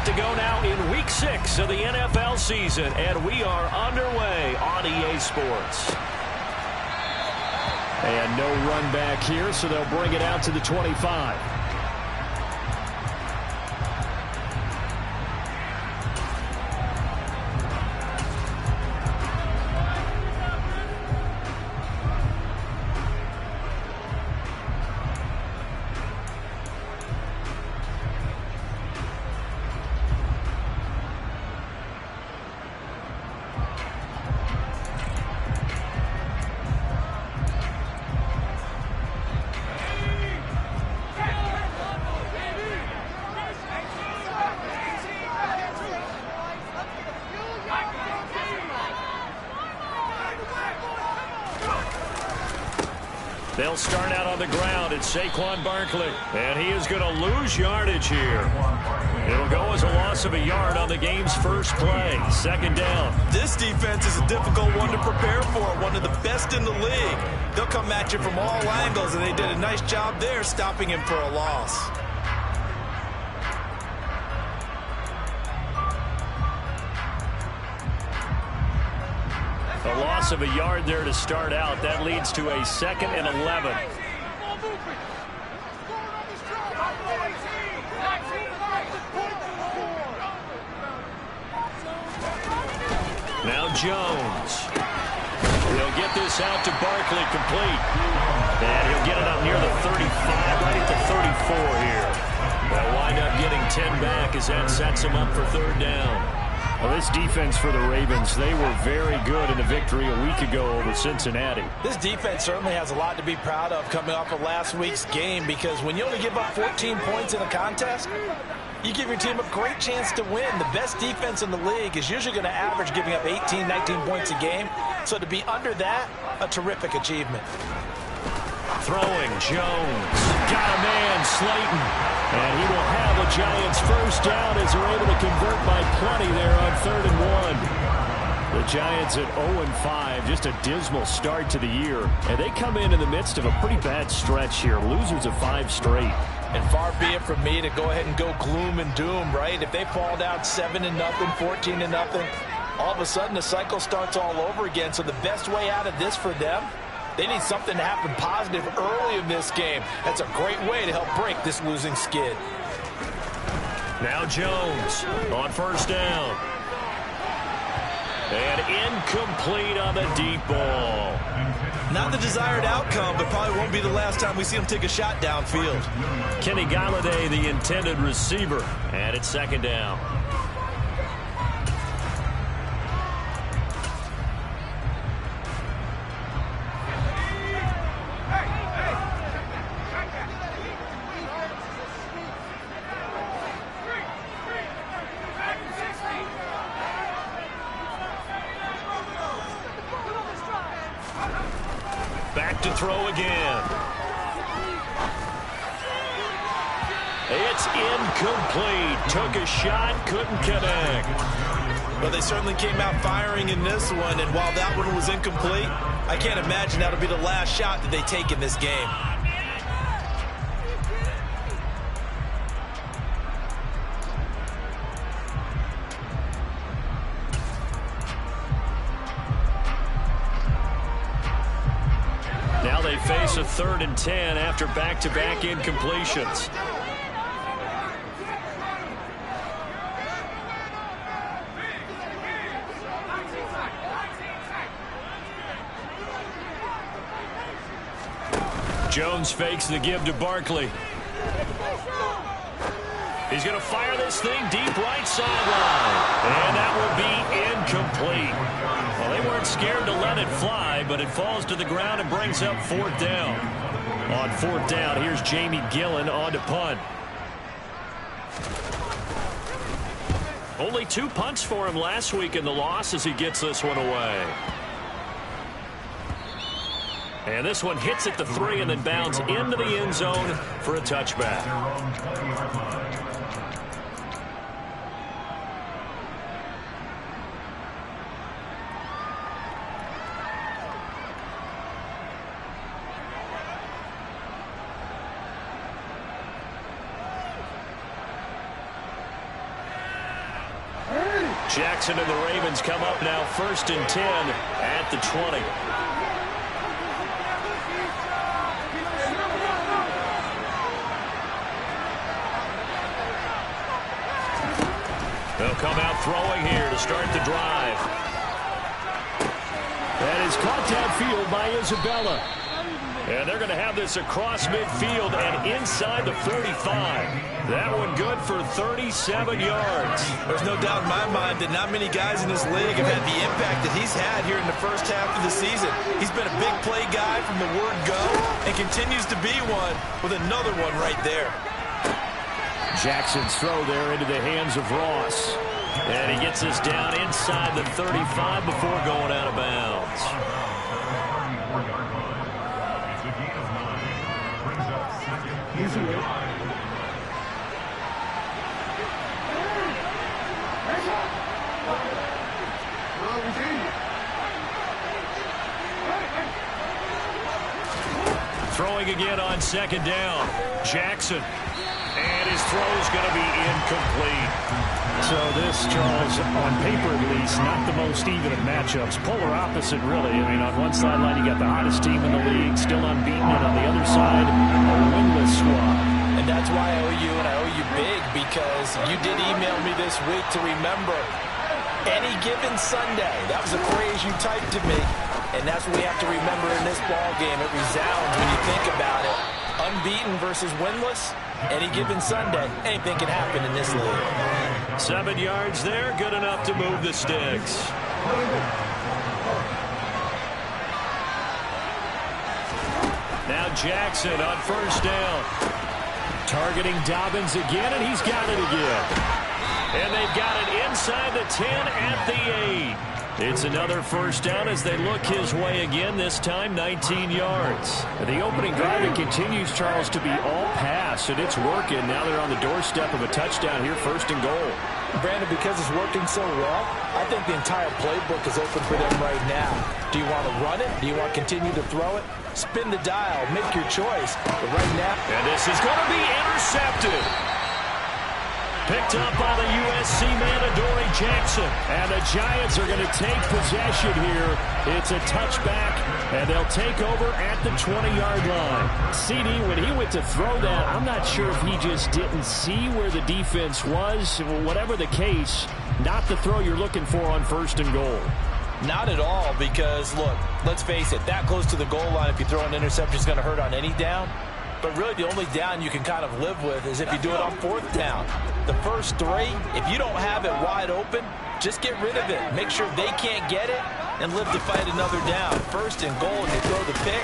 Set to go now in Week 6 of the NFL season, and we are underway on EA Sports. And no run back here, so they'll bring it out to the 25. They'll start out on the ground. It's Saquon Barkley, and he is going to lose yardage here. It'll go as a loss of a yard on the game's first play. Second down. This defense is a difficult one to prepare for, one of the best in the league. They'll come at you from all angles, and they did a nice job there stopping him for a loss. A loss of a yard there to start out. That leads to a 2nd and 11. Now Jones. He'll get this out to Barkley, complete. And he'll get it up near the 35, right at the 34 here. They'll wind up getting 10 back as that sets him up for third down. Well, this defense for the Ravens, they were very good in the victory a week ago over Cincinnati. This defense certainly has a lot to be proud of coming off of last week's game, because when you only give up 14 points in a contest, you give your team a great chance to win. The best defense in the league is usually going to average giving up 18, 19 points a game. So to be under that, a terrific achievement. Throwing, Jones. Got a man, Slayton. And he will have a Giants first down as they're able to convert by plenty there on 3rd and 1. The Giants at 0-5, just a dismal start to the year. And they come in the midst of a pretty bad stretch here. Losers of 5 straight. And far be it from me to go ahead and go gloom and doom, right? If they fall down 7-0, 14-0, all of a sudden the cycle starts all over again. So the best way out of this for them, they need something to happen positive early in this game. That's a great way to help break this losing skid. Now Jones on first down. And incomplete on the deep ball. Not the desired outcome, but probably won't be the last time we see him take a shot downfield. Kenny Golladay, the intended receiver. And it's 2nd down. Back to throw again. It's incomplete. Took a shot, couldn't connect. Well, they certainly came out firing in this one, and while that one was incomplete, I can't imagine that'll be the last shot that they take in this game. Now they face a 3rd and 10 after back-to-back incompletions. Jones fakes the give to Barkley. He's going to fire this thing deep right sideline. And that will be incomplete. Well, they weren't scared to let it fly, but it falls to the ground and brings up 4th down. On 4th down, here's Jamie Gillen on to punt. Only 2 punts for him last week in the loss as he gets this one away. And this one hits at the 3 and then bounds into the end zone for a touchback. Jackson and the Ravens come up now 1st and 10 at the 20. They'll come out throwing here to start the drive. That is caught downfield by Isabella. And they're going to have this across midfield and inside the 45. That one good for 37 yards. There's no doubt in my mind that not many guys in this league have had the impact that he's had here in the first half of the season. He's been a big play guy from the word go and continues to be one with another one right there. Jackson's throw there into the hands of Ross. And he gets this down inside the 35 before going out of bounds. Throwing again on 2nd down. Jackson. And his throw is going to be incomplete. So this, Charles, on paper at least, not the most even of matchups. Polar opposite, really. I mean, on one sideline, you got the hottest team in the league, still unbeaten, and on the other side, a winless squad. And that's why I owe you, and I owe you big, because you did email me this week to remember any given Sunday. That was a phrase you typed to me, and that's what we have to remember in this ball game. It resounds when you think about it. Unbeaten versus winless, any given Sunday, anything can happen in this league. 7 yards there, good enough to move the sticks. Now Jackson on 1st down. Targeting Dobbins again, and he's got it again. And they've got it inside the 10 at the 8. It's another 1st down as they look his way again, this time 19 yards. The opening drive, it continues, Charles, to be all pass, and it's working. Now they're on the doorstep of a touchdown here, 1st and goal. Brandon, because it's working so well, I think the entire playbook is open for them right now. Do you want to run it? Do you want to continue to throw it? Spin the dial. Make your choice. But right now... And this is going to be intercepted. Picked up by the USC man, Adoree Jackson. And the Giants are going to take possession here. It's a touchback, and they'll take over at the 20-yard line. CD, when he went to throw that, I'm not sure if he just didn't see where the defense was. Whatever the case, not the throw you're looking for on 1st and goal. Not at all, because, look, let's face it, that close to the goal line, if you throw an interception, is going to hurt on any down. But really, the only down you can kind of live with is if you do it on 4th down. The first 3, if you don't have it wide open, just get rid of it. Make sure they can't get it and live to fight another down. 1st and goal, and you throw the pick,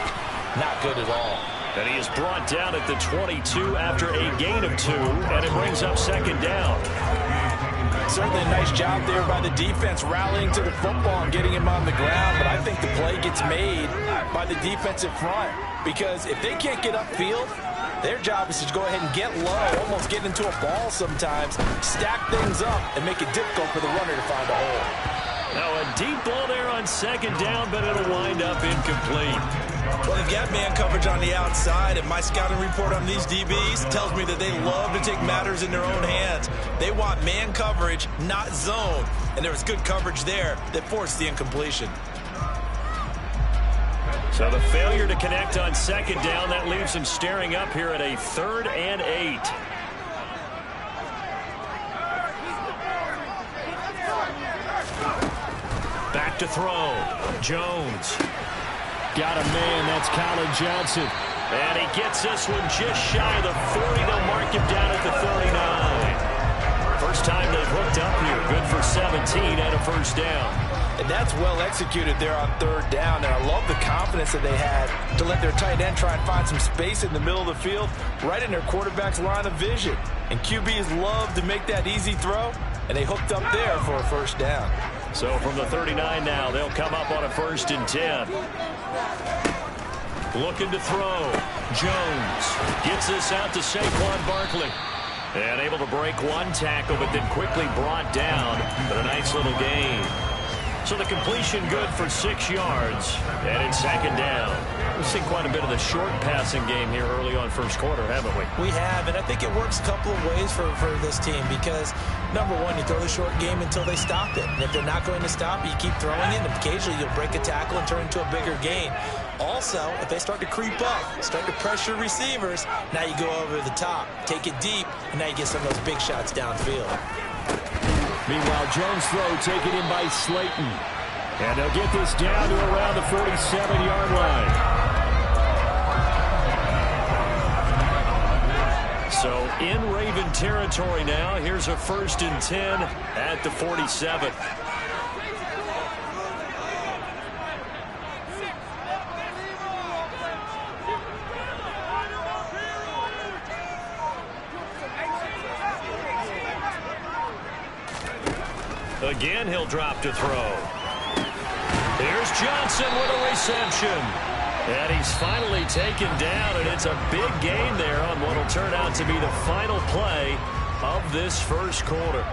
not good at all. And he is brought down at the 22 after a gain of 2, and it brings up 2nd down. Certainly a nice job there by the defense rallying to the football and getting him on the ground, but I think the play gets made by the defensive front, because if they can't get upfield, their job is to go ahead and get low, almost get into a ball sometimes, stack things up, and make it difficult for the runner to find a hole. Now a deep ball there on 2nd down, but it'll wind up incomplete. Well, they've got man coverage on the outside, and my scouting report on these DBs tells me that they love to take matters in their own hands. They want man coverage, not zone, and there was good coverage there that forced the incompletion. So the failure to connect on 2nd down, that leaves him staring up here at a 3rd and 8. Back to throw. Jones. Got a man, that's Colin Johnson. And he gets this one just shy of the 40. They'll mark him down at the 39. First time they've hooked up here. Good for 17 and a 1st down. And that's well executed there on 3rd down. And I love the confidence that they had to let their tight end try and find some space in the middle of the field, right in their quarterback's line of vision. And QBs love to make that easy throw, and they hooked up there for a 1st down. So from the 39 now, they'll come up on a 1st and 10. Looking to throw. Jones gets this out to Saquon Barkley. And able to break one tackle, but then quickly brought down. But a nice little gain. So the completion good for 6 yards. And it's 2nd down. We've seen quite a bit of the short passing game here early on first quarter, haven't we? We have, and I think it works a couple of ways for this team because, number one, you throw the short game until they stop it. And if they're not going to stop it, you keep throwing it, and occasionally you'll break a tackle and turn into a bigger gain. Also, if they start to creep up, start to pressure receivers, now you go over the top, take it deep, and now you get some of those big shots downfield. Meanwhile, Jones' throw taken in by Slayton. And they'll get this down to around the 47-yard line. So in Raven territory now. Here's a 1st and 10 at the 47. Again, he'll drop to throw. Here's Johnson with a reception. And he's finally taken down, and it's a big gain there on what will turn out to be the final play of this first quarter.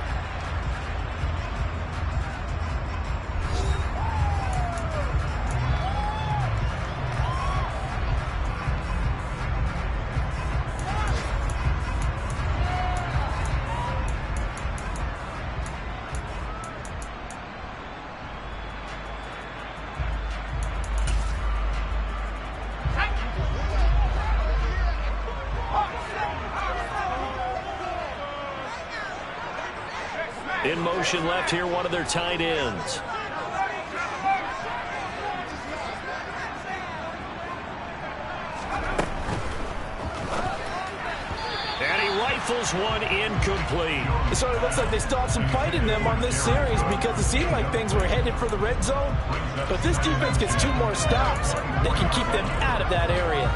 In motion left here, one of their tight ends. And he rifles one incomplete. It sort of looks like they still have some fight in them on this series because it seemed like things were headed for the red zone. But this defense gets 2 more stops. They can keep them out of that area.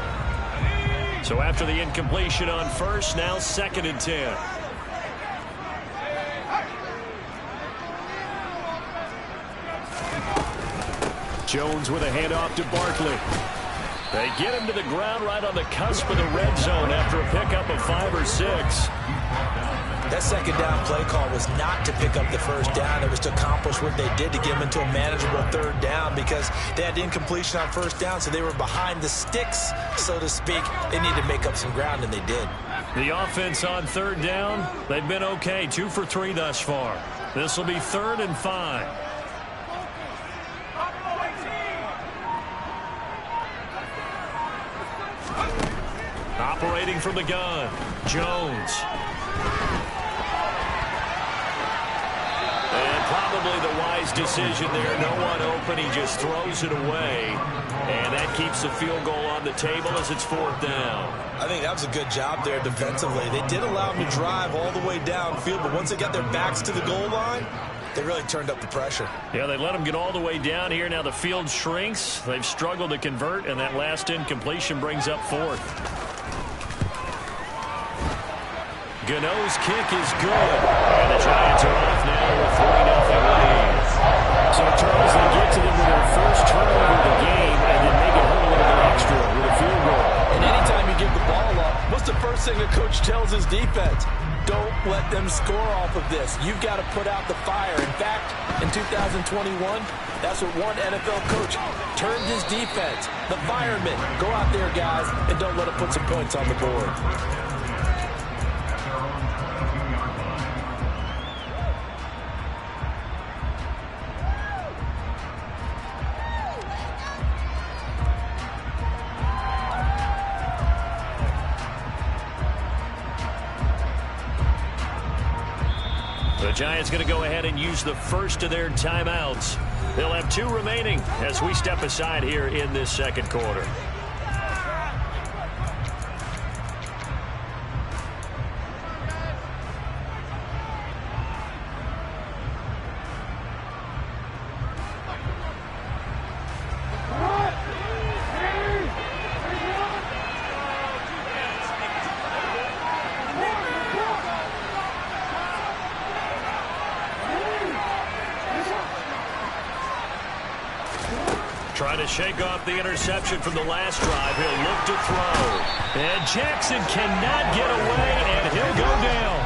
So after the incompletion on first, now 2nd and 10. Jones with a handoff to Barkley. They get him to the ground right on the cusp of the red zone after a pickup of 5 or 6. That second down play call was not to pick up the first down. It was to accomplish what they did to get them into a manageable 3rd down because they had incompletion on first down, so they were behind the sticks, so to speak. They needed to make up some ground, and they did. The offense on 3rd down, they've been okay. 2 for 3 thus far. This will be 3rd and 5. Operating from the gun, Jones. And probably the wise decision there. No one open. He just throws it away. And that keeps the field goal on the table as it's 4th down. I think that was a good job there defensively. They did allow them to drive all the way downfield, but once they got their backs to the goal line, they really turned up the pressure. Yeah, they let them get all the way down here. Now the field shrinks. They've struggled to convert, and that last incompletion brings up 4th. Gano's kick is good. And the Giants are off now with 3-0 lead. So, Charles, they get to them with their first turnover of the game and then make it hurt a little bit extra with a field goal. And anytime you give the ball up, what's the first thing the coach tells his defense? Don't let them score off of this. You've got to put out the fire. In fact, in 2021, that's what one NFL coach turned his defense. The firemen. Go out there, guys, and don't let them put some points on the board. The Giants going to go ahead and use the first of their timeouts. They'll have 2 remaining as we step aside here in this 2nd quarter. Trying to shake off the interception from the last drive. He'll look to throw. And Jackson cannot get away, and he'll go down.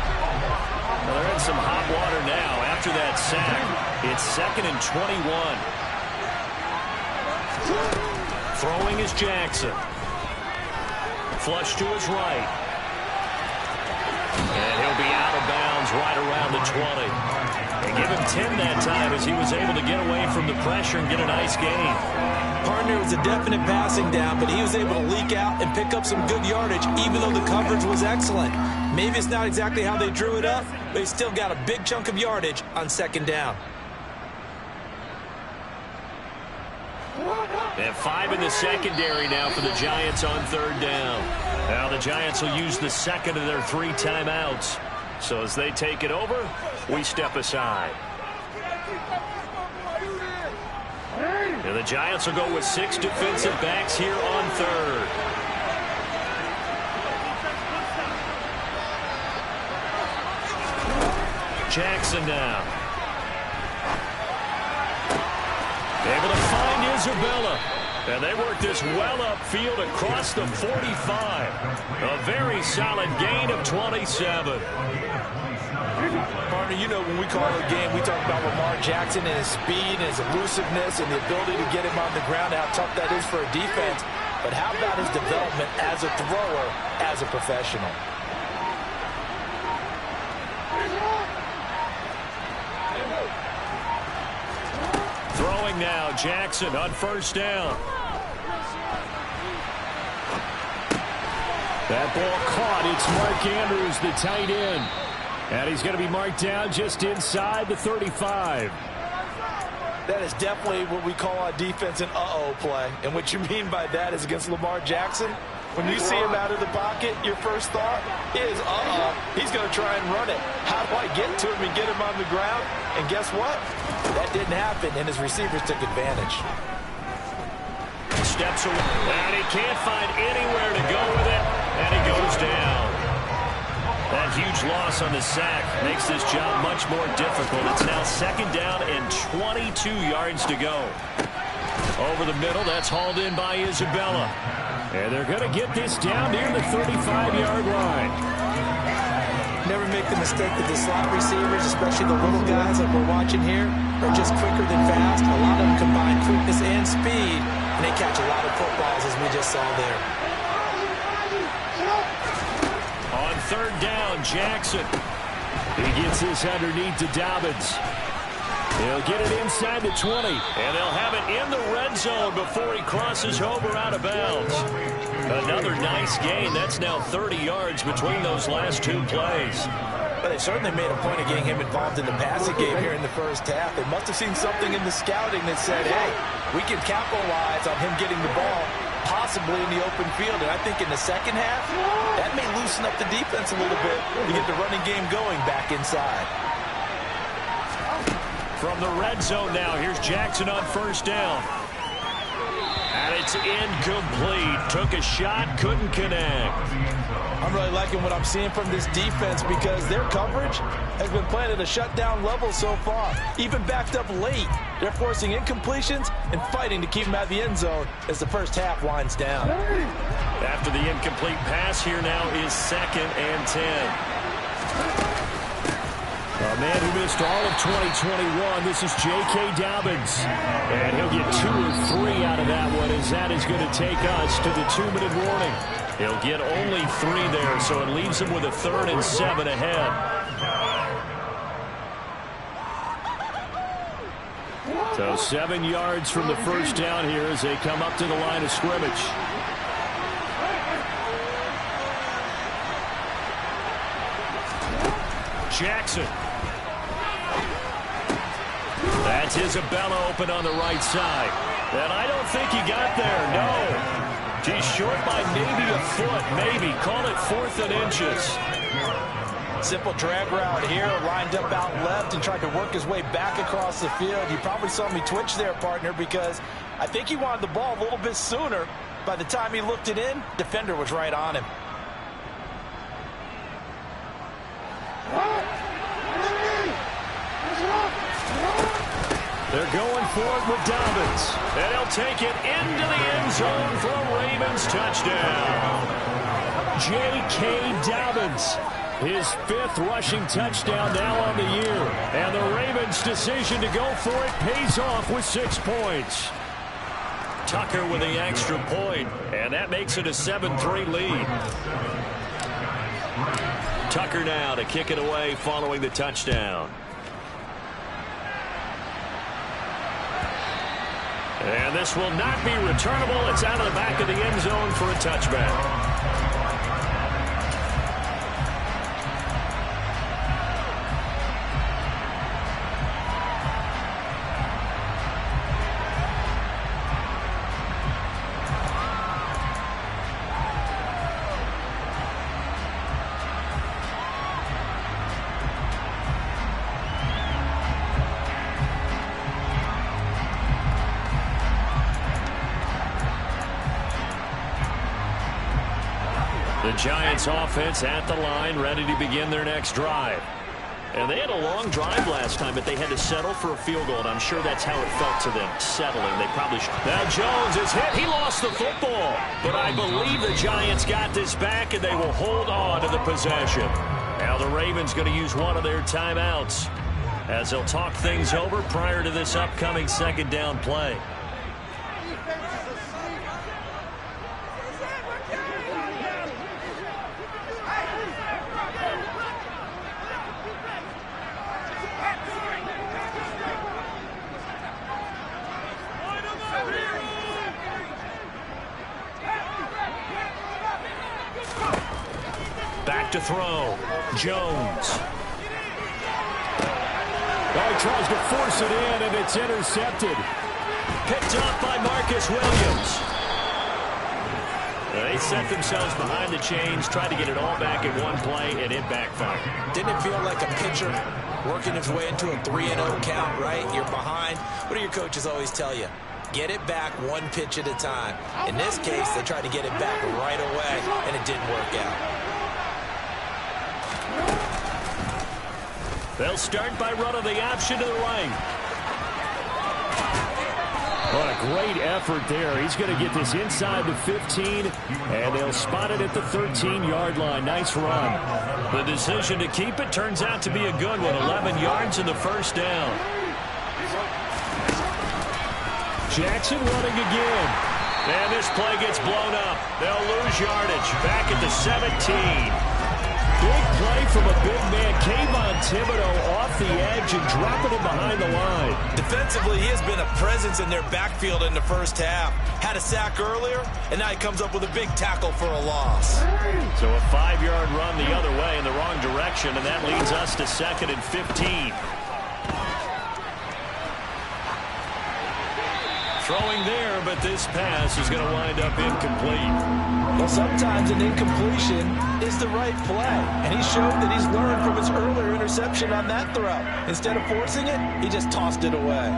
Well, they're in some hot water now after that sack. It's 2nd and 21. Throwing is Jackson. Flush to his right. And he'll be out of bounds right around the 20. They give him 10 that time as he was able to get away from the pressure and get a nice gain. Partner was a definite passing down, but he was able to leak out and pick up some good yardage, even though the coverage was excellent. Maybe it's not exactly how they drew it up, but he still got a big chunk of yardage on second down. They have 5 in the secondary now for the Giants on third down. Now the Giants will use the second of their 3 timeouts. So as they take it over, we step aside. And the Giants will go with 6 defensive backs here on third. Jackson now. Able to find Isabella. And they work this well upfield across the 45. A very solid gain of 27. Partner, you know when we call it a game, we talk about Lamar Jackson and his speed and his elusiveness and the ability to get him on the ground, how tough that is for a defense. But how about his development as a thrower, as a professional? Throwing now, Jackson on first down. That ball caught. It's Mark Andrews, the tight end. And he's going to be marked down just inside the 35. That is definitely what we call a defense an uh-oh play. And what you mean by that is against Lamar Jackson, when you see him out of the pocket, your first thought is, he's going to try and run it. How do I get to him and get him on the ground? And guess what? That didn't happen, and his receivers took advantage. Steps away, and he can't find anywhere to go with it, and he goes down. That huge loss on the sack makes this job much more difficult. It's now second down and 22 yards to go. Over the middle, that's hauled in by Isabella. And they're going to get this down near the 35-yard line. Never make the mistake that the slot receivers, especially the little guys like we're watching here, are just quicker than fast. A lot of them combine quickness and speed, and they catch a lot of footballs, as we just saw there. On third down, Jackson. He gets this underneath to Dobbins. He'll get it inside the 20, and they'll have it in the red zone before he crosses over out of bounds. Another nice gain. That's now 30 yards between those last 2 plays. But they certainly made a point of getting him involved in the passing game here in the first half. They must have seen something in the scouting that said, hey, we can capitalize on him getting the ball, possibly in the open field. And I think in the second half, that may loosen up the defense a little bit to get the running game going back inside. From the red zone now, here's Jackson on first down. And it's incomplete. Took a shot, couldn't connect. I'm really liking what I'm seeing from this defense because their coverage has been playing at a shutdown level so far. Even backed up late, they're forcing incompletions and fighting to keep them out of the end zone as the first half winds down. After the incomplete pass, here now is 2nd and 10. A man who missed all of 2021, this is J.K. Dobbins. And he'll get 2 or 3 out of that one, as that is going to take us to the 2-minute warning. He'll get only 3 there, so it leaves him with a 3rd and 7 ahead. So 7 yards from the first down here as they come up to the line of scrimmage. Jackson. That's Isabella open on the right side. And I don't think he got there, no. He's short by maybe a foot, maybe. Call it 4th and inches. Simple drag route here, lined up out left and tried to work his way back across the field. You probably saw me twitch there, partner, because I think he wanted the ball a little bit sooner. By the time he looked it in, defender was right on him. They're going for it with Dobbins. And he'll take it into the end zone for a Ravens touchdown. J.K. Dobbins, his 5th rushing touchdown now on the year. And the Ravens' decision to go for it pays off with 6 points. Tucker with the extra point, and that makes it a 7-3 lead. Tucker now to kick it away following the touchdown. And this will not be returnable. It's out of the back of the end zone for a touchback. The Giants offense at the line, ready to begin their next drive. And they had a long drive last time, but they had to settle for a field goal, and I'm sure that's how it felt to them, settling. They probably should. Now Jones is hit. He lost the football, but I believe the Giants got this back, and they will hold on to the possession. Now the Ravens going to use one of their timeouts as they'll talk things over prior to this upcoming second down play. Back to throw. Jones. Well, he tries to force it in, and it's intercepted. Picked up by Marcus Williams. They set themselves behind the chains, tried to get it all back in one play, and it backfired. Didn't it feel like a pitcher working his way into a 3-0 count, right? You're behind. What do your coaches always tell you? Get it back one pitch at a time. In this case, they tried to get it back right away, and it didn't work out. They'll start by running the option to the right. What a great effort there. He's going to get this inside the 15, and they'll spot it at the 13-yard line. Nice run. The decision to keep it turns out to be a good one. 11 yards in the first down. Jackson running again. And this play gets blown up. They'll lose yardage. Back at the 17. Big play from a big man. Kayvon Thibodeaux off the edge and dropping it behind the line. Defensively, he has been a presence in their backfield in the first half. Had a sack earlier, and now he comes up with a big tackle for a loss. So a 5-yard run the other way in the wrong direction, and that leads us to 2nd and 15. Throwing there, but this pass is going to wind up incomplete. Well, sometimes an incompletion is the right play, and he showed that he's learned from his earlier interception on that throw. Instead of forcing it, he just tossed it away.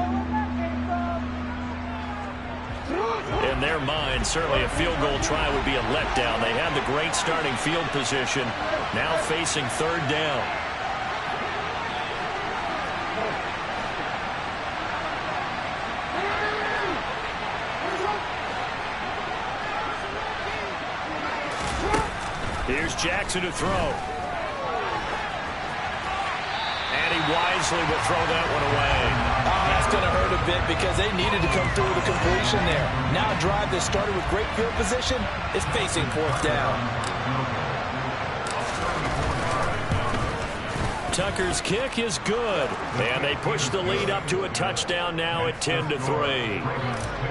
In their mind, certainly a field goal try would be a letdown. They have the great starting field position, now facing 3rd down. Here's Jackson to throw. And he wisely will throw that one away. Oh, that's going to hurt a bit because they needed to come through with a completion there. Now a drive that started with great field position is facing 4th down. Tucker's kick is good. And they push the lead up to a touchdown now at 10-3.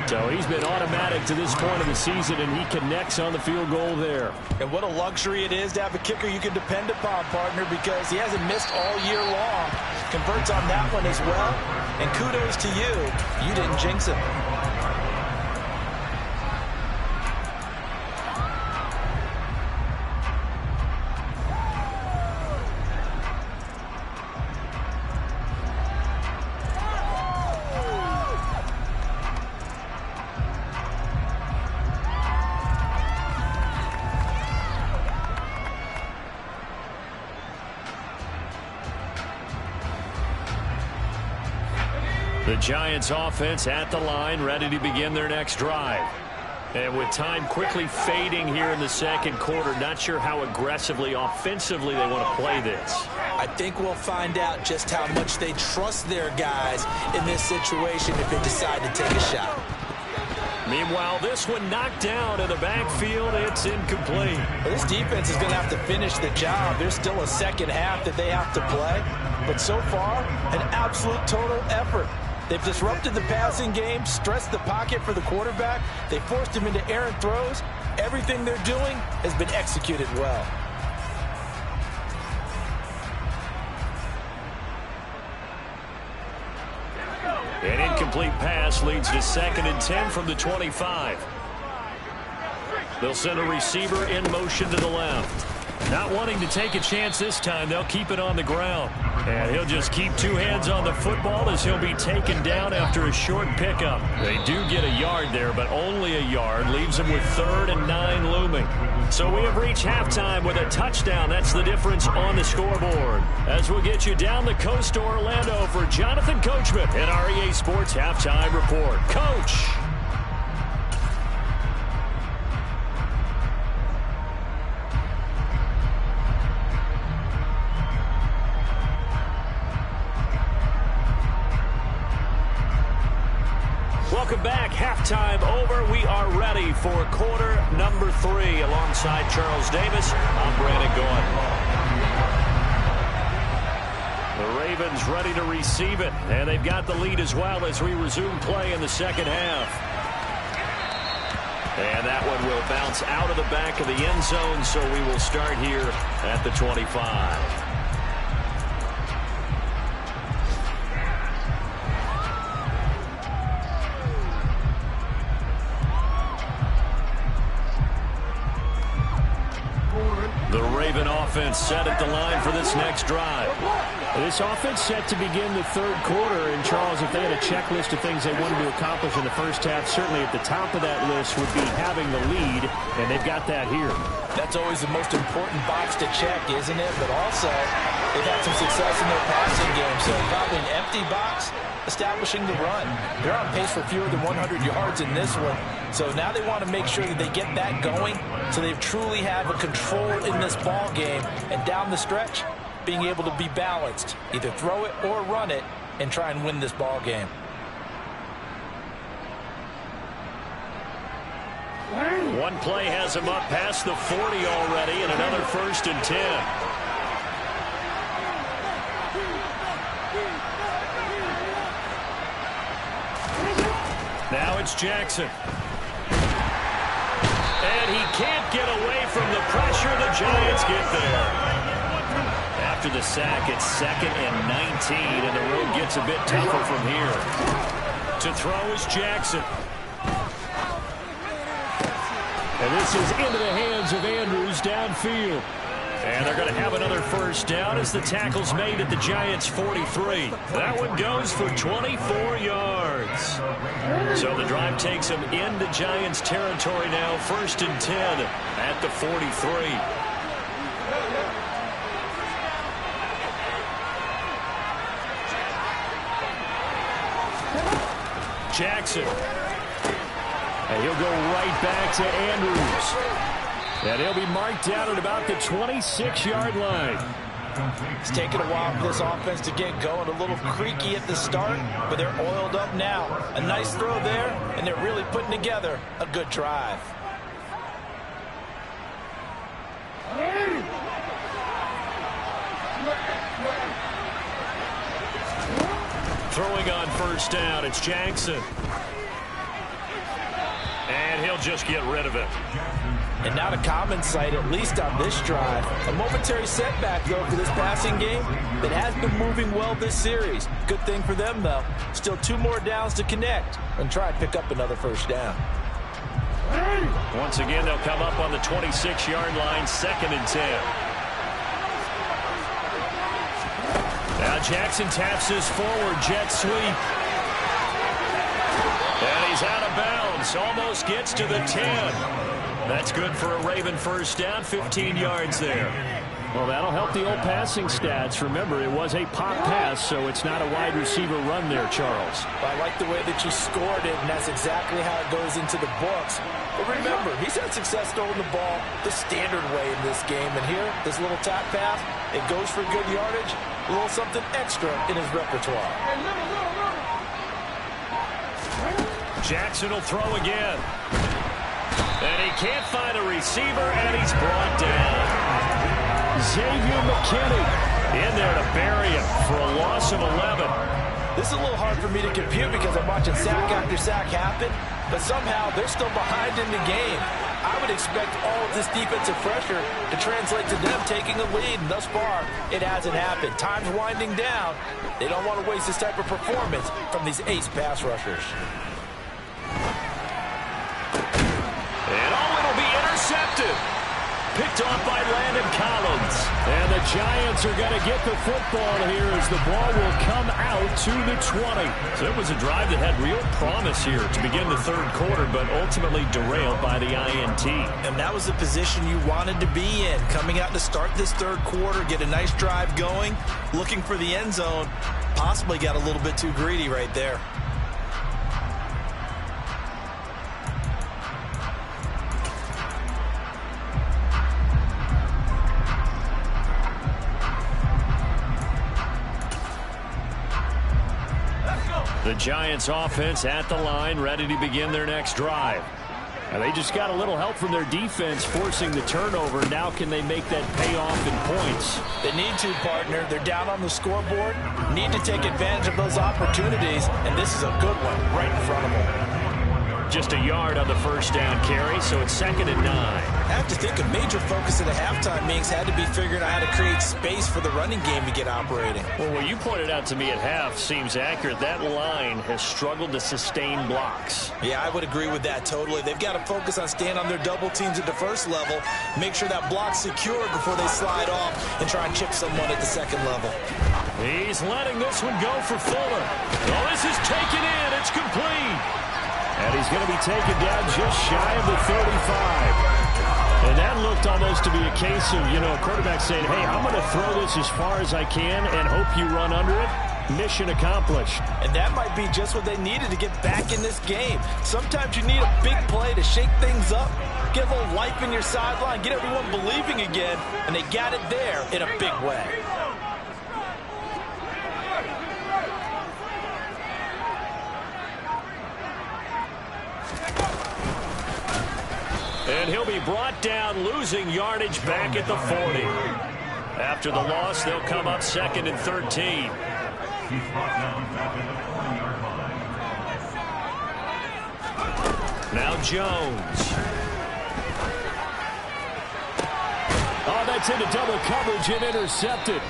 So he's been automatic to this point of the season, and he connects on the field goal there. And what a luxury it is to have a kicker you can depend upon, partner, because he hasn't missed all year long. Converts on that one as well. And kudos to you. You didn't jinx him. The Giants offense at the line, ready to begin their next drive. And with time quickly fading here in the second quarter, not sure how aggressively, offensively they want to play this. I think we'll find out just how much they trust their guys in this situation if they decide to take a shot. Meanwhile, this one knocked down in the backfield. It's incomplete. Well, this defense is going to have to finish the job. There's still a second half that they have to play. But so far, an absolute total effort. They've disrupted the passing game, stressed the pocket for the quarterback. They forced him into errant throws. Everything they're doing has been executed well. An incomplete pass leads to 2nd and 10 from the 25. They'll send a receiver in motion to the left. Not wanting to take a chance this time, they'll keep it on the ground. And he'll just keep 2 hands on the football as he'll be taken down after a short pickup. They do get a yard there, but only a yard. Leaves them with 3rd and 9 looming. So we have reached halftime with a touchdown. That's the difference on the scoreboard. As we'll get you down the coast to Orlando for Jonathan Coachman at our EA Sports Halftime Report. Coach! Welcome back. Halftime over. We are ready for quarter number 3. Alongside Charles Davis, I'm Brandon Gaudin. The Ravens ready to receive it, and they've got the lead as well as we resume play in the second half. And that one will bounce out of the back of the end zone, so we will start here at the 25. The Raven offense set at the line for this next drive. This offense set to begin the 3rd quarter. And, Charles, if they had a checklist of things they wanted to accomplish in the first half, certainly at the top of that list would be having the lead, and they've got that here. That's always the most important box to check, isn't it? But also, they've had some success in their passing game, so probably an empty box establishing the run. They're on pace for fewer than 100 yards in this one. So now they want to make sure that they get that going so they truly have a control in this ball game. And down the stretch, being able to be balanced, either throw it or run it, and try and win this ball game. One play has him up past the 40 already, and another 1st and 10. Now it's Jackson. And he can't get away from the pressure. The Giants get there. After the sack, it's 2nd and 19, and the road gets a bit tougher from here. To throw is Jackson. And this is into the hands of Andrews downfield. And they're going to have another 1st down as the tackle's made at the Giants' 43. That one goes for 24 yards. So the drive takes them into Giants territory now, 1st and 10 at the 43. Jackson. And he'll go right back to Andrews. And he'll be marked down at about the 26-yard line. It's taken a while for this offense to get going. A little creaky at the start, but they're oiled up now. A nice throw there, and they're really putting together a good drive. Throwing on 1st down, it's Jackson. And he'll just get rid of it. And not a common sight, at least on this drive. A momentary setback, though, for this passing game that has been moving well this series. Good thing for them, though. Still 2 more downs to connect and try and pick up another 1st down. Once again, they'll come up on the 26-yard line, 2nd and 10. Now Jackson taps his forward jet sweep. And he's out of bounds. Almost gets to the 10. That's good for a Raven 1st down, 15 yards there. Well, that'll help the old passing stats. Remember, it was a pop pass, so it's not a wide receiver run there, Charles. I like the way that you scored it, and that's exactly how it goes into the books. But remember, he's had success throwing the ball the standard way in this game. And here, this little tap pass, it goes for good yardage, a little something extra in his repertoire. Jackson will throw again. And he can't find a receiver, and he's brought down. Xavier McKinney in there to bury him for a loss of 11. This is a little hard for me to compute because I'm watching sack after sack happen, but somehow they're still behind in the game. I would expect all of this defensive pressure to translate to them taking a lead, and thus far, it hasn't happened. Time's winding down. They don't want to waste this type of performance from these ace pass rushers. And it'll be intercepted. Picked off by Landon Collins. And the Giants are going to get the football here as the ball will come out to the 20. So it was a drive that had real promise here to begin the third quarter, but ultimately derailed by the INT. And that was the position you wanted to be in. Coming out to start this third quarter, get a nice drive going, looking for the end zone. Possibly got a little bit too greedy right there. The Giants offense at the line, ready to begin their next drive. And they just got a little help from their defense forcing the turnover. Now can they make that pay off in points? They need to, partner. They're down on the scoreboard. Need to take advantage of those opportunities, and this is a good one right in front of them. Just a yard on the first down carry, so it's 2nd and 9. I have to think a major focus of the halftime meetings had to be figuring out how to create space for the running game to get operating. Well, what you pointed out to me at half seems accurate. That line has struggled to sustain blocks. Yeah, I would agree with that totally. They've got to focus on staying on their double teams at the first level, make sure that block's secure before they slide off and try and chip someone at the second level. He's letting this one go for Fuller. Oh, this is taken in. It's complete. And he's going to be taken down just shy of the 35. And that looked almost to be a case of, a quarterback saying, hey, I'm going to throw this as far as I can and hope you run under it. Mission accomplished. And that might be just what they needed to get back in this game. Sometimes you need a big play to shake things up, get a little life in your sideline, get everyone believing again, and they got it there in a big way. And he'll be brought down, losing yardage back at the 40. After the loss, they'll come up 2nd and 13. Now Jones. Oh, that's into double coverage and intercepted.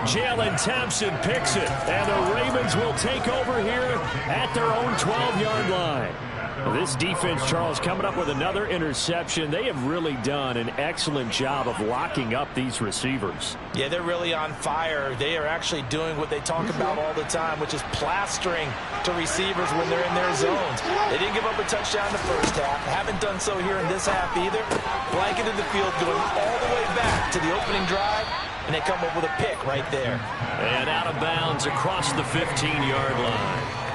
Jalen Thompson picks it, and the Ravens will take over here at their own 12-yard line. This defense, Charles, coming up with another interception. They have really done an excellent job of locking up these receivers. Yeah, they're really on fire. They are actually doing what they talk about all the time, which is plastering to receivers when they're in their zones. They didn't give up a touchdown in the first half. Haven't done so here in this half either. Blanketed the field, going all the way back to the opening drive, and they come up with a pick right there. And out of bounds across the 15-yard line.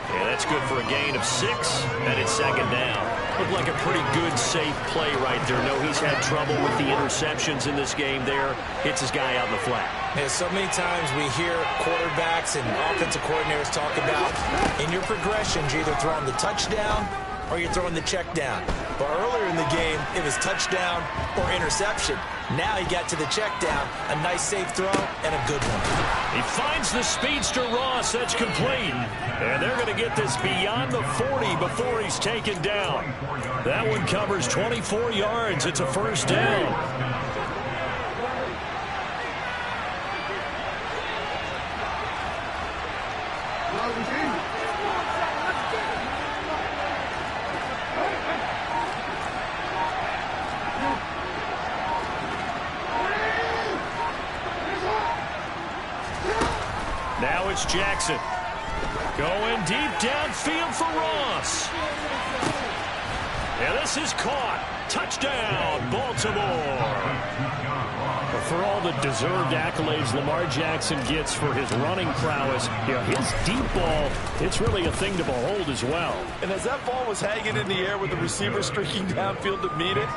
Yeah, that's good for a gain of 6, and it's 2nd down. Looked like a pretty good, safe play right there. No, he's had trouble with the interceptions in this game there. Hits his guy out in the flat. Yeah, so many times we hear quarterbacks and offensive coordinators talk about in your progressions, you're either throwing the touchdown or you're throwing the check down. But earlier in the game, it was touchdown or interception. Now he got to the check down, a nice safe throw, and a good one. He finds the speedster Ross. That's complete. And they're going to get this beyond the 40 before he's taken down. That one covers 24 yards. It's a first down. Now it's Jackson. Going deep downfield for Ross. And this is caught. Touchdown, Baltimore. For all the deserved accolades Lamar Jackson gets for his running prowess, his deep ball, it's really a thing to behold as well. And as that ball was hanging in the air with the receiver streaking downfield to meet it,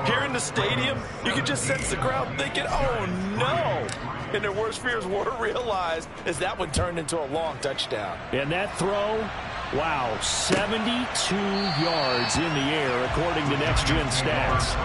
here in the stadium, you could just sense the crowd thinking, oh, no. And their worst fears were realized as that one turned into a long touchdown. And that throw, Wow, 72 yards in the air, according to Next Gen Stats.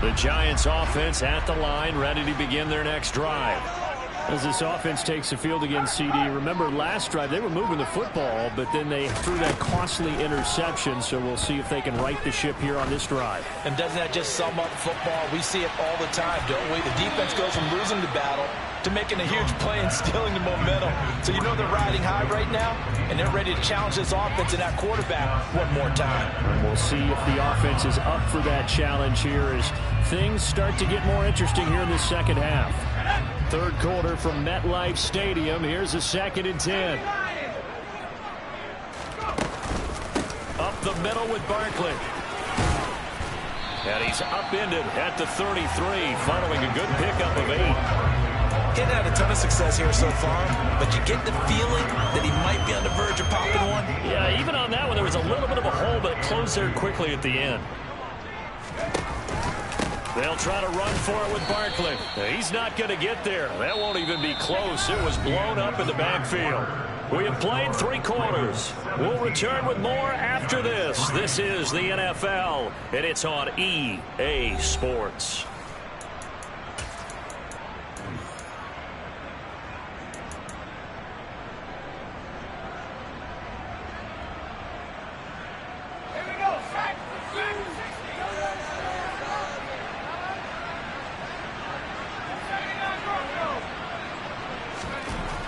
The Giants offense at the line, ready to begin their next drive. As this offense takes the field against CD, remember last drive they were moving the football, but then they threw that costly interception, so we'll see if they can right the ship here on this drive. And doesn't that just sum up football? We see it all the time, don't we? The defense goes from losing the battle to making a huge play and stealing the momentum. So you know they're riding high right now, and they're ready to challenge this offense and that quarterback one more time. And we'll see if the offense is up for that challenge here as things start to get more interesting here in the second half. Third quarter from MetLife Stadium. Here's a 2nd and 10. Up the middle with Barkley. And he's upended at the 33, following a good pickup of 8. Getting had a ton of success here so far, but you get the feeling that he might be on the verge of popping one. Yeah, even on that one, there was a little bit of a hole, but it closed there quickly at the end. They'll try to run for it with Barkley. He's not going to get there. That won't even be close. It was blown up in the backfield. We have played 3 quarters. We'll return with more after this. This is the NFL, and it's on EA Sports.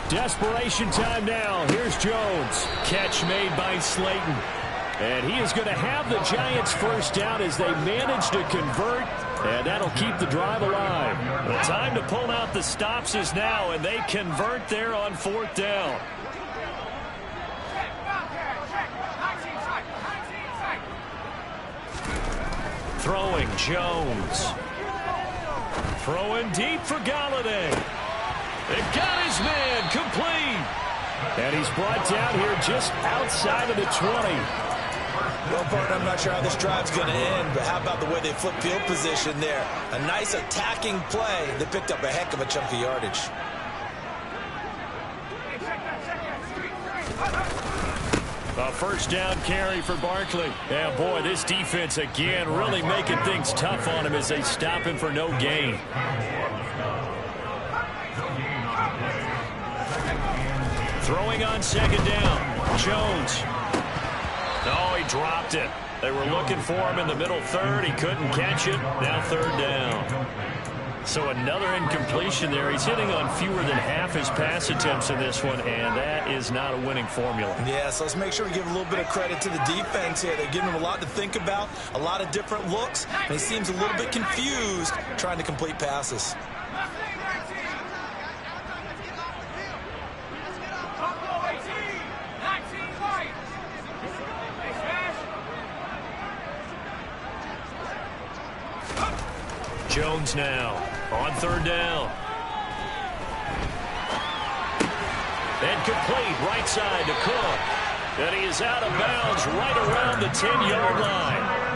Desperation time now. Here's Jones. Catch made by Slayton. And he is going to have the Giants first down as they manage to convert. And that'll keep the drive alive. The time to pull out the stops is now, and they convert there on 4th down. Throwing Jones. Throwing deep for Galladay. They've got his man complete. And he's brought down here just outside of the 20. Well, partner, I'm not sure how this drive's going to end, but how about the way they flip field position there? A nice attacking play. They picked up a heck of a chunk of yardage. A first down carry for Barkley. Yeah, boy, this defense again really making things tough on him as they stop him for no gain. Throwing on 2nd down. Jones. No, he dropped it. They were looking for him in the middle 3rd. He couldn't catch it. Now 3rd down. So another incompletion there. He's hitting on fewer than half his pass attempts in this one, and that is not a winning formula. Yeah, so let's make sure we give a little bit of credit to the defense here. They're giving him a lot to think about, a lot of different looks, and he seems a little bit confused trying to complete passes. Jones now on 3rd down. And complete right side to Cook. And he is out of bounds right around the 10-yard line.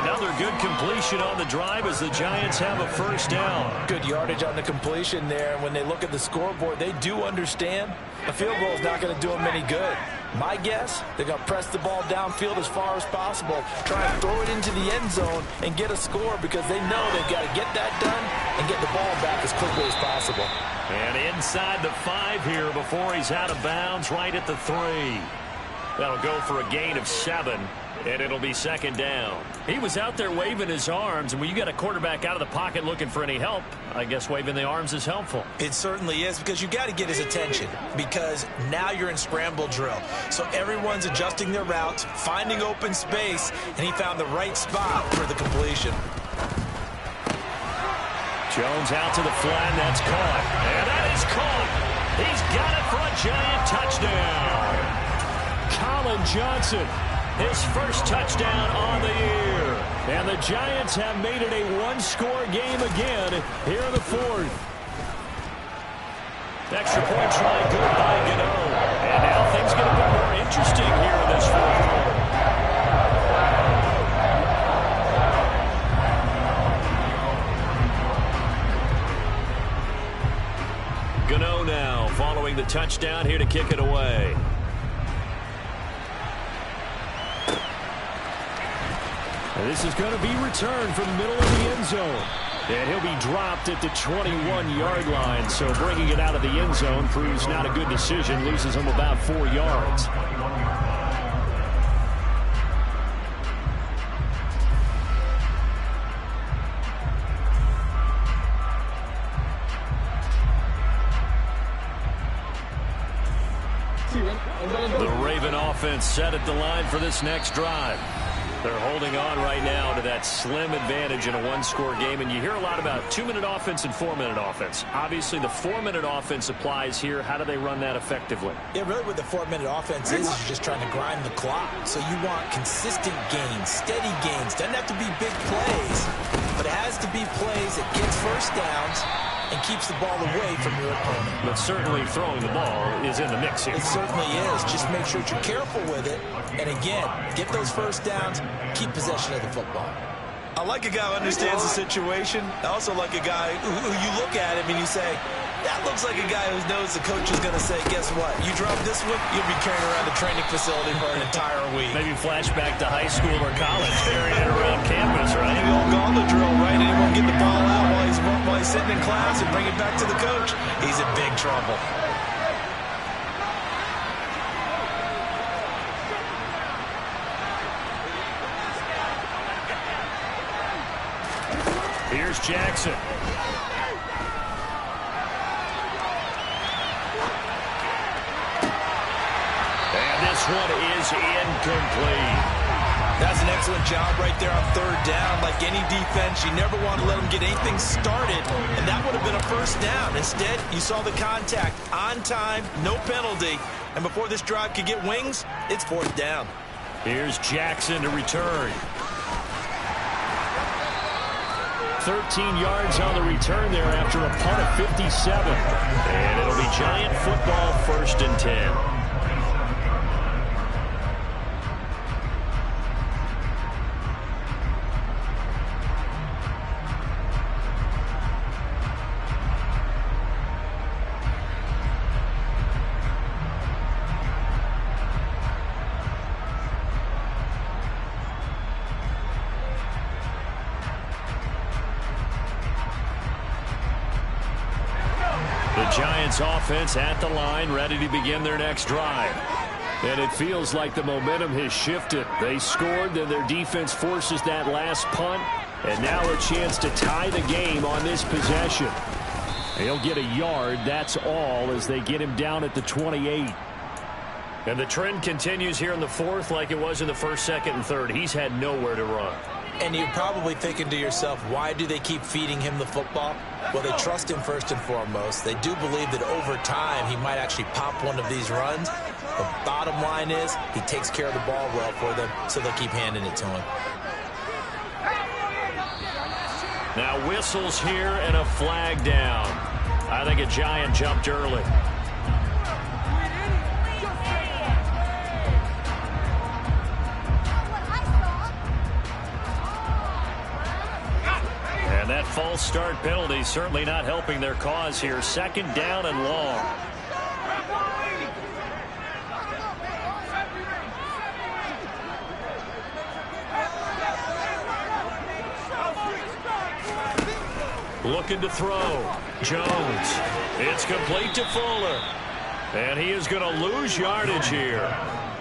Another good completion on the drive as the Giants have a first down. Good yardage on the completion there. And when they look at the scoreboard, they do understand a field goal is not going to do them any good. My guess, they're going to press the ball downfield as far as possible, try and throw it into the end zone and get a score because they know they've got to get that done and get the ball back as quickly as possible. And inside the 5 here before he's out of bounds, right at the 3. That'll go for a gain of 7. And it'll be 2nd down. He was out there waving his arms, and when you got a quarterback out of the pocket looking for any help, I guess waving the arms is helpful. It certainly is, because you got to get his attention, because now you're in scramble drill. So everyone's adjusting their routes, finding open space, and he found the right spot for the completion. Jones out to the flat, and that's caught. And that is caught. He's got it for a Giant touchdown. Collin Johnson, his first touchdown on the year. And the Giants have made it a one-score game again here in the fourth. Extra point try good by Gano. And now things get a bit more interesting here in this fourth quarter. Gano now following the touchdown here to kick it away. And this is going to be returned from the middle of the end zone. And he'll be dropped at the 21-yard line. So bringing it out of the end zone proves not a good decision. Loses him about 4 yards. The Raven offense set at the line for this next drive. They're holding on right now to that slim advantage in a one-score game. And you hear a lot about 2-minute offense and 4-minute offense. Obviously, the 4-minute offense applies here. How do they run that effectively? Yeah, really what the 4-minute offense is you're just trying to grind the clock. So you want consistent gains, steady gains. Doesn't have to be big plays, but it has to be plays that gets first downs and keeps the ball away from your opponent. But certainly throwing the ball is in the mix here. It certainly is. Just make sure that you're careful with it. And again, get those first downs, keep possession of the football. I like a guy who understands the situation. I also like a guy who you look at him and you say, that looks like a guy who knows the coach is going to say, guess what? You drop this one, you'll be carrying around the training facility for an entire week. Maybe flashback to high school or college, carrying it around campus, right? The old gauntlet drill, right? Anyone get the ball out while he's sitting in class and bring it back to the coach. He's in big trouble. Here's Jackson. One is incomplete. That's an excellent job right there on third down. Like any defense, you never want to let them get anything started, and that would have been a first down. Instead, you saw the contact on time, no penalty, and before this drive could get wings, it's fourth down. Here's Jackson to return. 13 yards on the return there after a punt of 57. And it'll be Giant football, 1st and 10. Giants offense at the line, ready to begin their next drive. And it feels like the momentum has shifted. They scored, then their defense forces that last punt, and now a chance to tie the game on this possession. He'll get a yard, that's all, as they get him down at the 28. And the trend continues here in the fourth like it was in the first, second, and third. He's had nowhere to run. And you're probably thinking to yourself, why do they keep feeding him the football? Well, they trust him first and foremost. They do believe that over time he might actually pop one of these runs. The bottom line is he takes care of the ball well for them, so they'll keep handing it to him. Now whistles here and a flag down. I think a Giant jumped early. That false start penalty certainly not helping their cause here. 2nd down and long. Looking to throw. Jones. It's complete to Fuller. And he is going to lose yardage here.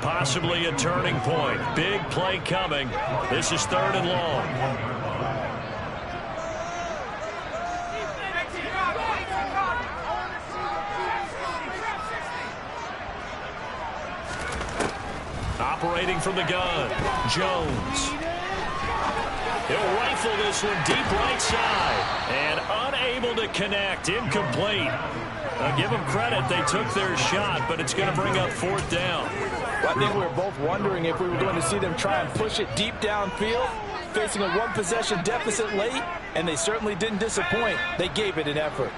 Possibly a turning point. Big play coming. This is 3rd and long. Operating from the gun, Jones. He'll rifle this one deep right side. And unable to connect, incomplete. Give them credit. They took their shot, but it's going to bring up 4th down. Well, I think we were both wondering if we were going to see them try and push it deep downfield, facing a one-possession deficit late, and they certainly didn't disappoint. They gave it an effort.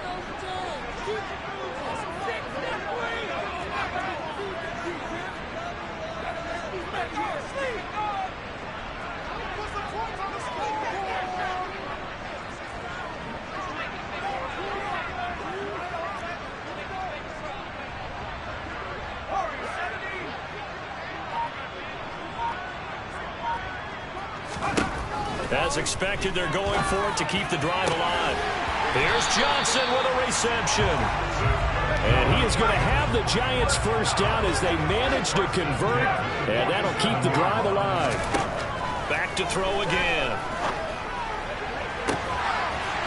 As expected, they're going for it to keep the drive alive. Here's Johnson with a reception. And he is going to have the Giants first down as they manage to convert, and that'll keep the drive alive. Back to throw again.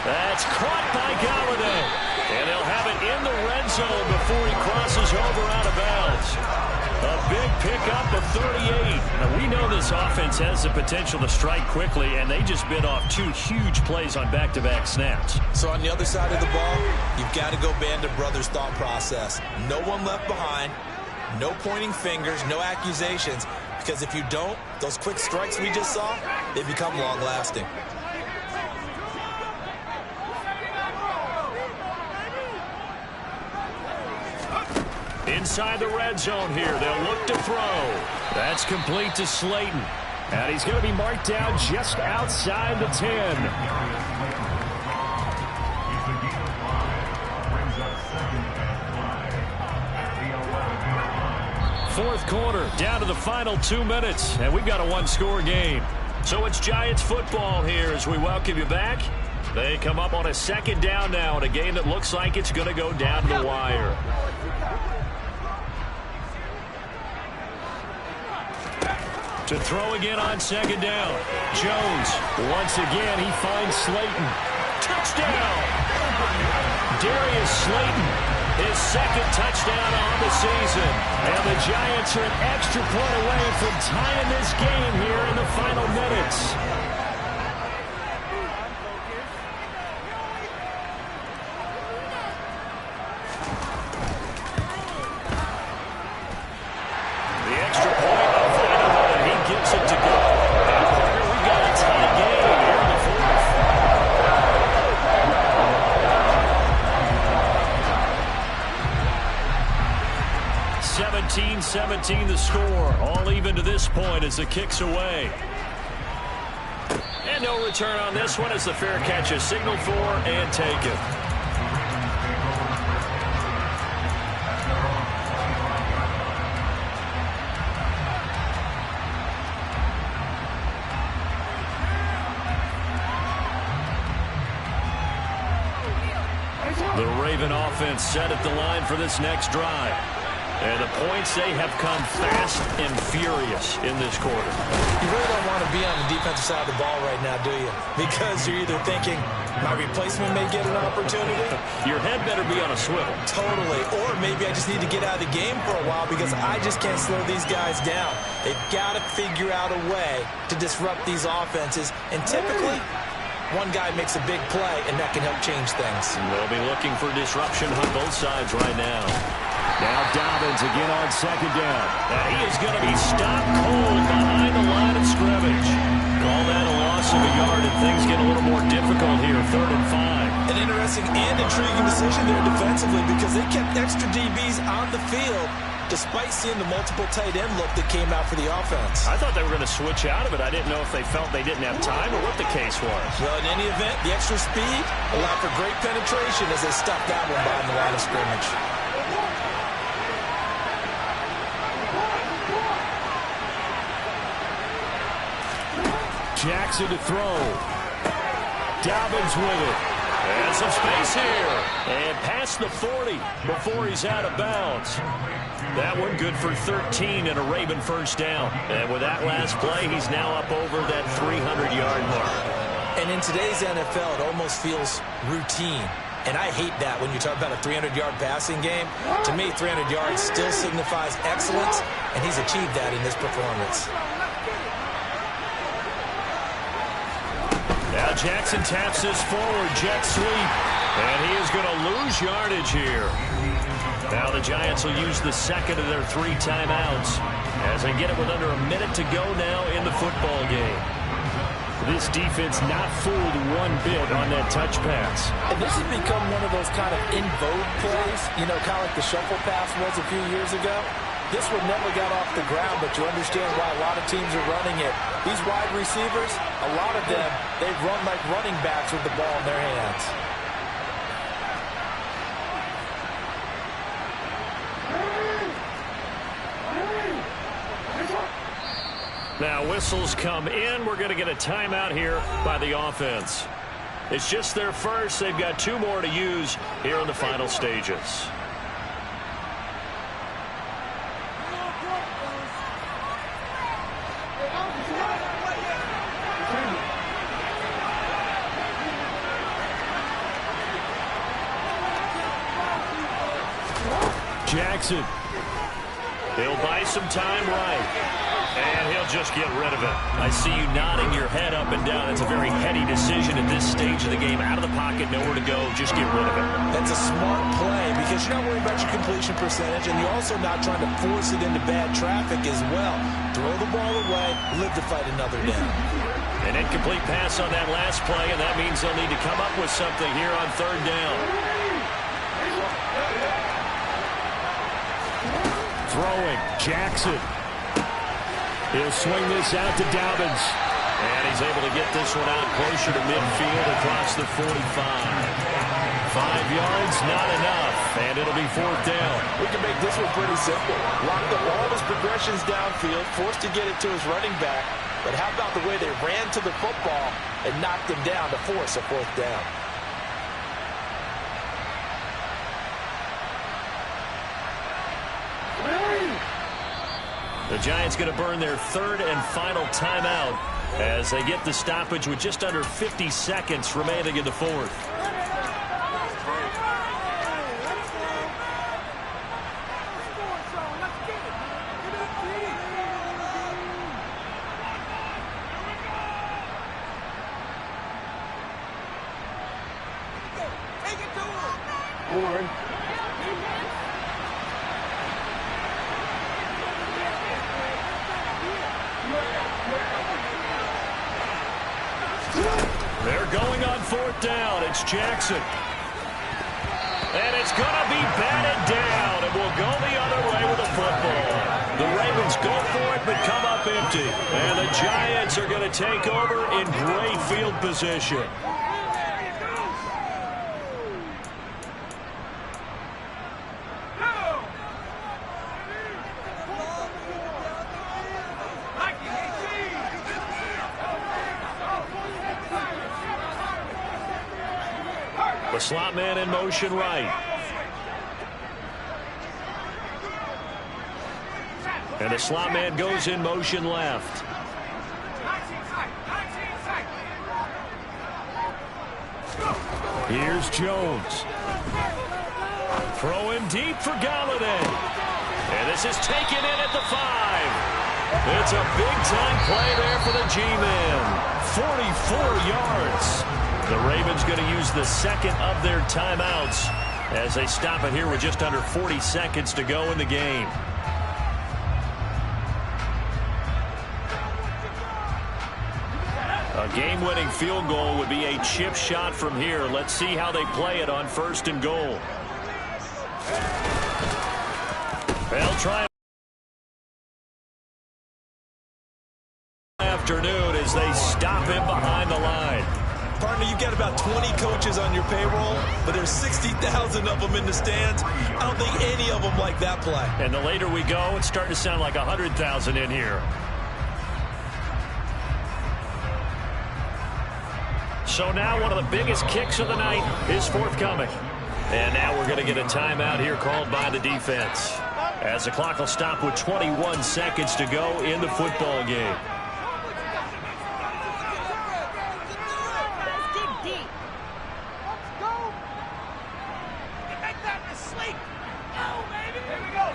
That's caught by Golladay. And they'll have it in the red zone before he crosses over out of bounds. A big pickup of 38. Now, we know this offense has the potential to strike quickly, and they just bit off 2 huge plays on back-to-back snaps. So on the other side of the ball, you've got to go Band of Brothers thought process. No one left behind, no pointing fingers, no accusations, because if you don't, those quick strikes we just saw, they become long-lasting. Inside the red zone here, they'll look to throw. That's complete to Slayton. And he's going to be marked down just outside the 10. Fourth quarter, down to the final 2 minutes, and we've got a 1-score game. So it's Giants football here as we welcome you back. They come up on a 2nd down now in a game that looks like it's going to go down to the wire. To throw again on 2nd down. Jones, once again, he finds Slayton. Touchdown! Darius Slayton, his 2nd touchdown on the season. And the Giants are an extra point away from tying this game here in the final minutes. The score, all even to this point as the kick's away. And no return on this one as the fair catch is signaled for and taken. The Raven offense set at the line for this next drive. And the points, they have come fast and furious in this quarter. You really don't want to be on the defensive side of the ball right now, do you? Because you're either thinking, my replacement may get an opportunity. Your head better be on a swivel. Totally. Or maybe I just need to get out of the game for a while because I just can't slow these guys down. They've got to figure out a way to disrupt these offenses. And typically, one guy makes a big play, and that can help change things. They'll be looking for disruption on both sides right now. Now Dobbins again on 2nd down. And he is going to be stopped cold behind the line of scrimmage. Call that a loss of a yard, and things get a little more difficult here, 3rd and 5. An interesting and intriguing decision there defensively because they kept extra DBs on the field despite seeing the multiple tight end look that came out for the offense. I thought they were going to switch out of it. I didn't know if they felt they didn't have time or what the case was. Well, in any event, the extra speed allowed for great penetration as they stuffed that one behind the line of scrimmage. Jackson to throw. Dobbins with it. And some space here. And past the 40 before he's out of bounds. That one good for 13 and a Raven first down. And with that last play, he's now up over that 300-yard mark. And in today's NFL, it almost feels routine. And I hate that when you talk about a 300-yard passing game. To me, 300 yards still signifies excellence, and he's achieved that in this performance. Now Jackson taps this forward, jet sweep. And he is going to lose yardage here. Now the Giants will use the second of their 3 timeouts as they get it with under a minute to go now in the football game. This defense not fooled one bit on that touch pass. And this has become one of those kind of in vogue plays, you know, kind of like the shuffle pass was a few years ago. This one never got off the ground, but you understand why a lot of teams are running it. These wide receivers, a lot of them, they run like running backs with the ball in their hands. Now whistles come in. We're going to get a timeout here by the offense. It's just their first. They've got 2 more to use here in the final stages. Jackson. He'll buy some time right. And he'll just get rid of it. I see you nodding your head up and down. It's a very heady decision at this stage of the game. Out of the pocket, nowhere to go. Just get rid of it. That's a smart play because you're not worried about your completion percentage, and you're also not trying to force it into bad traffic as well. Throw the ball away, live to fight another down. An incomplete pass on that last play, and that means they'll need to come up with something here on 3rd down. Throwing, Jackson. He'll swing this out to Dobbins. And he's able to get this one out closer to midfield across the 45. 5 yards, not enough. And it'll be 4th down. We can make this one pretty simple. Locked up all his progressions downfield, forced to get it to his running back. But how about the way they ran to the football and knocked him down to force a 4th down? The Giants going to burn their 3rd and final timeout as they get the stoppage with just under 50 seconds remaining in the 4th. They're going on 4th down. It's Jackson. And it's going to be batted down. It will go the other way with the football. The Ravens go for it but come up empty. And the Giants are going to take over in great field position. The slot man in motion right. And the slot man goes in motion left. Here's Jones. Throw him deep for Galladay. And this is taken in at the 5. It's a big-time play there for the G-Men. 44 yards. The Ravens going to use the 2nd of their timeouts as they stop it here with just under 40 seconds to go in the game. A game-winning field goal would be a chip shot from here. Let's see how they play it on 1st and goal. They'll try afternoon as they stop him behind the line. Partner, you've got about 20 coaches on your payroll, but there's 60,000 of them in the stands. I don't think any of them like that play. And the later we go, it's starting to sound like 100,000 in here. So now one of the biggest kicks of the night is forthcoming. And now we're going to get a timeout here called by the defense, as the clock will stop with 21 seconds to go in the football game.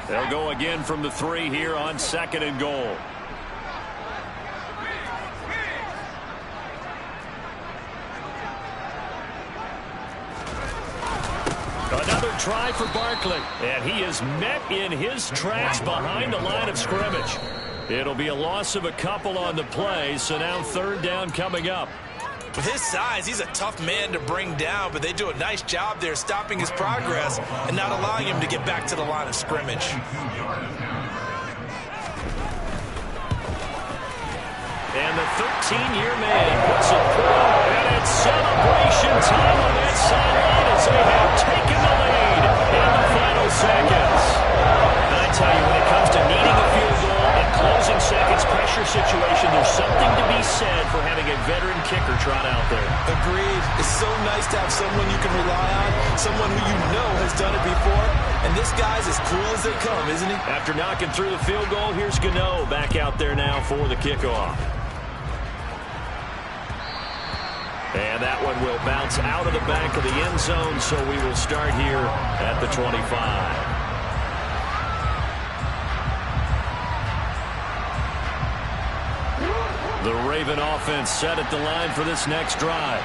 They'll go again from the 3 here on 2nd and goal. try for Barkley. And he is met in his tracks behind the line of scrimmage. It'll be a loss of a couple on the play, so now third down coming up. With his size, he's a tough man to bring down, but they do a nice job there stopping his progress and not allowing him to get back to the line of scrimmage. And the 13-year man puts a point, and it's celebration time on that sideline as they have taken the lead in the final seconds. And I tell you, when it comes to needing a field goal and closing seconds pressure situation, there's something to be said for having a veteran kicker trot out there. Agreed. It's so nice to have someone you can rely on, someone who you know has done it before, and this guy's as cool as they come, isn't he? After knocking through the field goal, here's Gano back out there now for the kickoff. And that one will bounce out of the back of the end zone, so we will start here at the 25. The Raven offense set at the line for this next drive.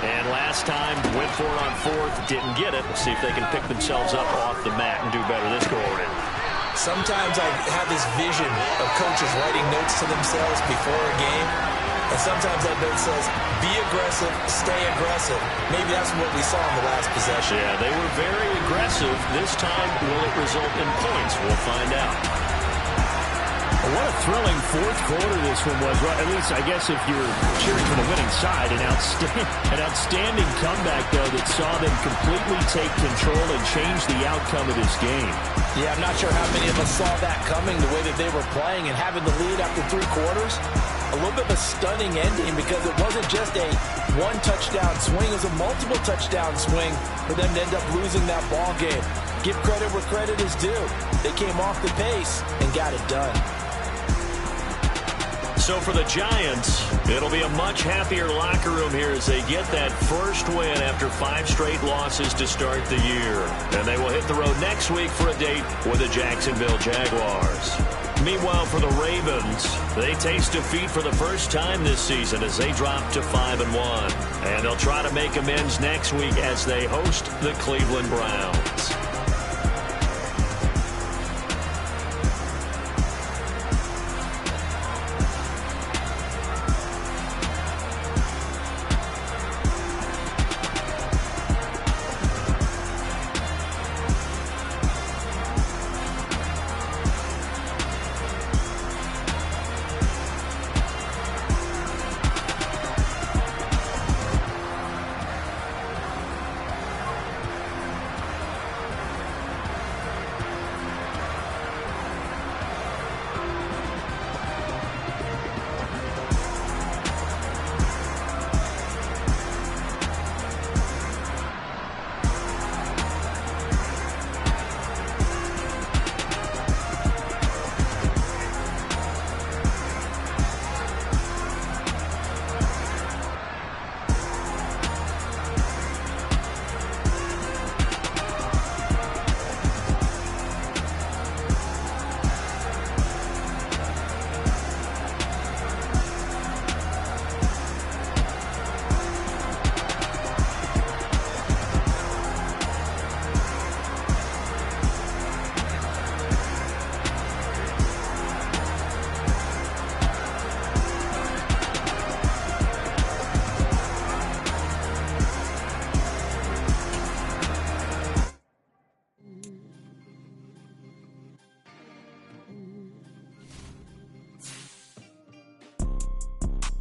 And last time, went for it on fourth, didn't get it. We'll see if they can pick themselves up off the mat and do better this go-around. Sometimes I have this vision of coaches writing notes to themselves before a game. And sometimes that note says, be aggressive, stay aggressive. Maybe that's what we saw in the last possession. Yeah, they were very aggressive. This time, will it result in points? We'll find out. What a thrilling fourth quarter this one was. Well, at least, I guess, if you're cheering for the winning side, an outstanding comeback, though, that saw them completely take control and change the outcome of this game. Yeah, I'm not sure how many of us saw that coming, the way that they were playing and having the lead after 3 quarters. A little bit of a stunning ending because it wasn't just a one-touchdown swing. It was a multiple touchdown swing for them to end up losing that ball game. Give credit where credit is due. They came off the pace and got it done. So for the Giants, it'll be a much happier locker room here as they get that first win after 5 straight losses to start the year. And they will hit the road next week for a date with the Jacksonville Jaguars. Meanwhile, for the Ravens, they taste defeat for the first time this season as they drop to 5-1. And they'll try to make amends next week as they host the Cleveland Browns.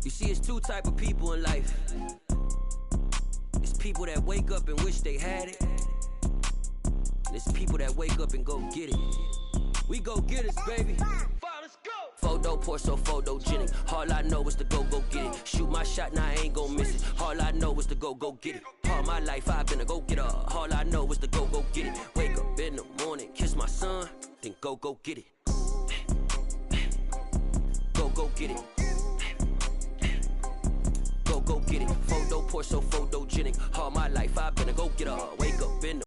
You see, it's 2 type of people in life. It's people that wake up and wish they had it. And it's people that wake up and go get it. We go get it, baby. Let's go. Photo poor, so photogenic. All I know is to go get it. Shoot my shot, now I ain't gon' miss it. All I know is to go get it. All my life I've been a go-getter. All I know is to go get it. Wake up in the morning, kiss my son, then go get it. Go get it. Go get it. Photo poor, so photogenic. All my life I've been a go-getter.